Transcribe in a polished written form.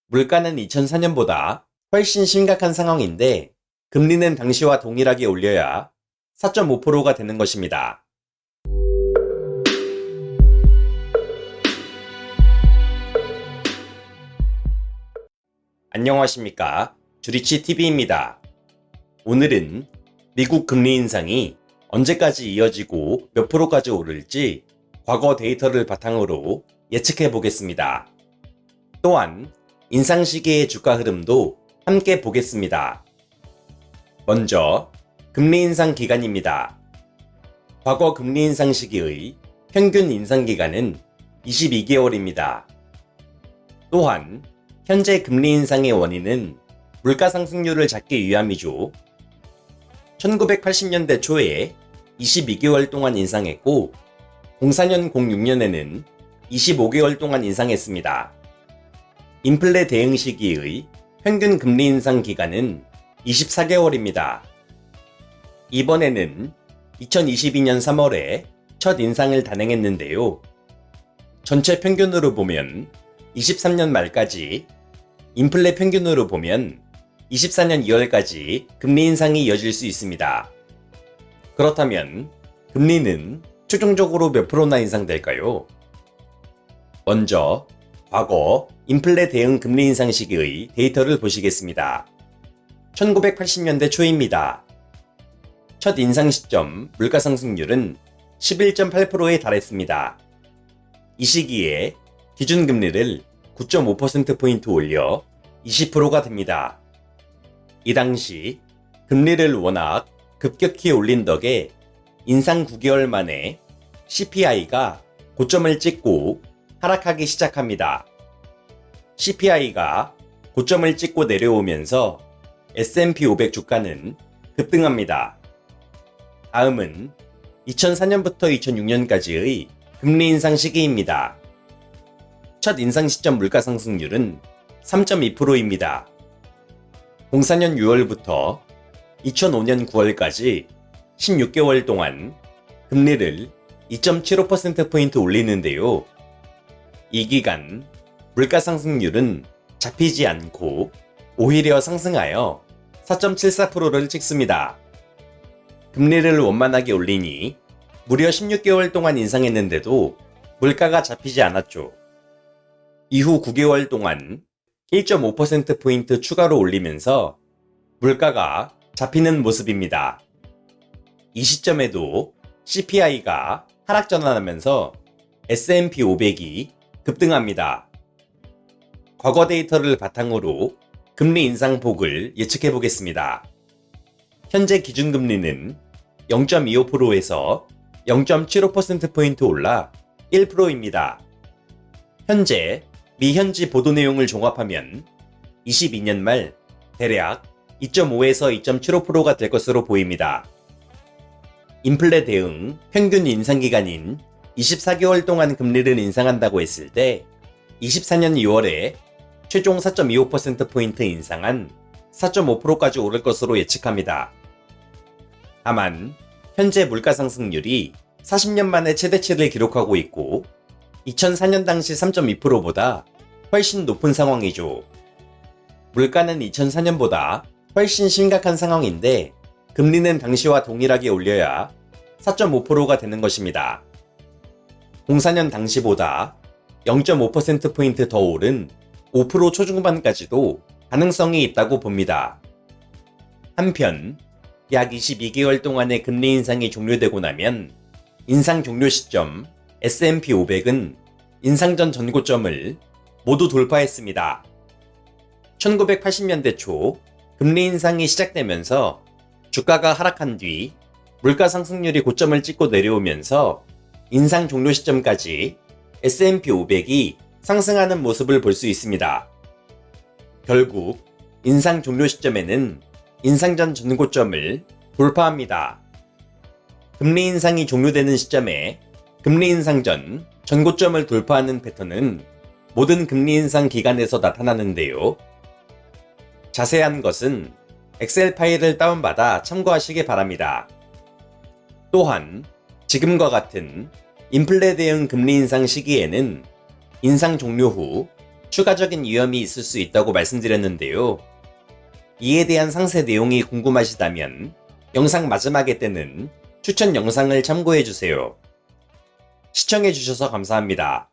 물가는 2004년보다 훨씬 심각한 상황인데 금리는 당시와 동일하게 올려야 4.5%가 되는 것입니다. 안녕하십니까. 주리치TV입니다. 오늘은 미국 금리 인상이 언제까지 이어지고 몇 프로까지 오를지 과거 데이터를 바탕으로 예측해 보겠습니다. 또한 인상 시기의 주가 흐름도 함께 보겠습니다. 먼저 금리 인상 기간입니다. 과거 금리 인상 시기의 평균 인상 기간은 22개월입니다. 또한 현재 금리 인상의 원인은 물가 상승률을 잡기 위함이죠. 1980년대 초에 22개월 동안 인상했고 04년 06년에는 25개월 동안 인상했습니다. 인플레 대응 시기의 평균 금리 인상 기간은 24개월입니다. 이번에는 2022년 3월에 첫 인상을 단행했는데요. 전체 평균으로 보면 23년 말까지, 인플레 평균으로 보면 24년 2월까지 금리 인상이 이어질 수 있습니다. 그렇다면 금리는 최종적으로 몇 프로나 인상될까요? 먼저 과거 인플레 대응 금리 인상 시기의 데이터를 보시겠습니다. 1980년대 초입니다. 첫 인상 시점 물가 상승률은 11.8%에 달했습니다. 이 시기에 기준금리를 9.5%포인트 올려 20%가 됩니다. 이 당시 금리를 워낙 급격히 올린 덕에 인상 9개월 만에 CPI가 고점을 찍고 하락하기 시작합니다. CPI가 고점을 찍고 내려오면서 S&P 500 주가는 급등합니다. 다음은 2004년부터 2006년까지의 금리 인상 시기입니다. 첫 인상 시점 물가 상승률은 3.2%입니다. 04년 6월부터 2005년 9월까지 16개월 동안 금리를 2.75%포인트 올리는데요. 이 기간 물가 상승률은 잡히지 않고 오히려 상승하여 4.74%를 찍습니다. 금리를 원만하게 올리니 무려 16개월 동안 인상했는데도 물가가 잡히지 않았죠. 이후 9개월 동안 1.5%포인트 추가로 올리면서 물가가 잡히는 모습입니다. 이 시점에도 CPI가 하락 전환하면서 S&P 500이 급등합니다. 과거 데이터를 바탕으로 금리 인상 폭을 예측해 보겠습니다. 현재 기준금리는 0.25%에서 0.75%포인트 올라 1%입니다. 현재 미현지 보도 내용을 종합하면 22년 말 대략 2.5에서 2.75%가 될 것으로 보입니다. 인플레 대응 평균 인상 기간인 24개월 동안 금리를 인상한다고 했을 때 24년 2월에 최종 4.25%포인트 인상한 4.5%까지 오를 것으로 예측합니다. 다만 현재 물가 상승률이 40년 만에 최대치를 기록하고 있고 2004년 당시 3.2%보다 훨씬 높은 상황이죠. 물가는 2004년보다 훨씬 심각한 상황인데 금리는 당시와 동일하게 올려야 4.5%가 되는 것입니다. 04년 당시보다 0.5%포인트 더 오른 5% 초중반까지도 가능성이 있다고 봅니다. 한편 약 22개월 동안의 금리 인상이 종료되고 나면 인상 종료 시점 S&P 500은 인상 전 전고점을 모두 돌파했습니다. 1980년대 초 금리 인상이 시작되면서 주가가 하락한 뒤 물가 상승률이 고점을 찍고 내려오면서 인상 종료 시점까지 S&P 500이 상승하는 모습을 볼 수 있습니다. 결국 인상 종료 시점에는 인상 전 전고점을 돌파합니다. 금리 인상이 종료되는 시점에 금리 인상 전 전고점을 돌파하는 패턴은 모든 금리 인상 기간에서 나타나는데요. 자세한 것은 엑셀 파일을 다운받아 참고하시기 바랍니다. 또한 지금과 같은 인플레 대응 금리 인상 시기에는 인상 종료 후 추가적인 위험이 있을 수 있다고 말씀드렸는데요. 이에 대한 상세 내용이 궁금하시다면 영상 마지막에 뜨는 추천 영상을 참고해주세요. 시청해주셔서 감사합니다.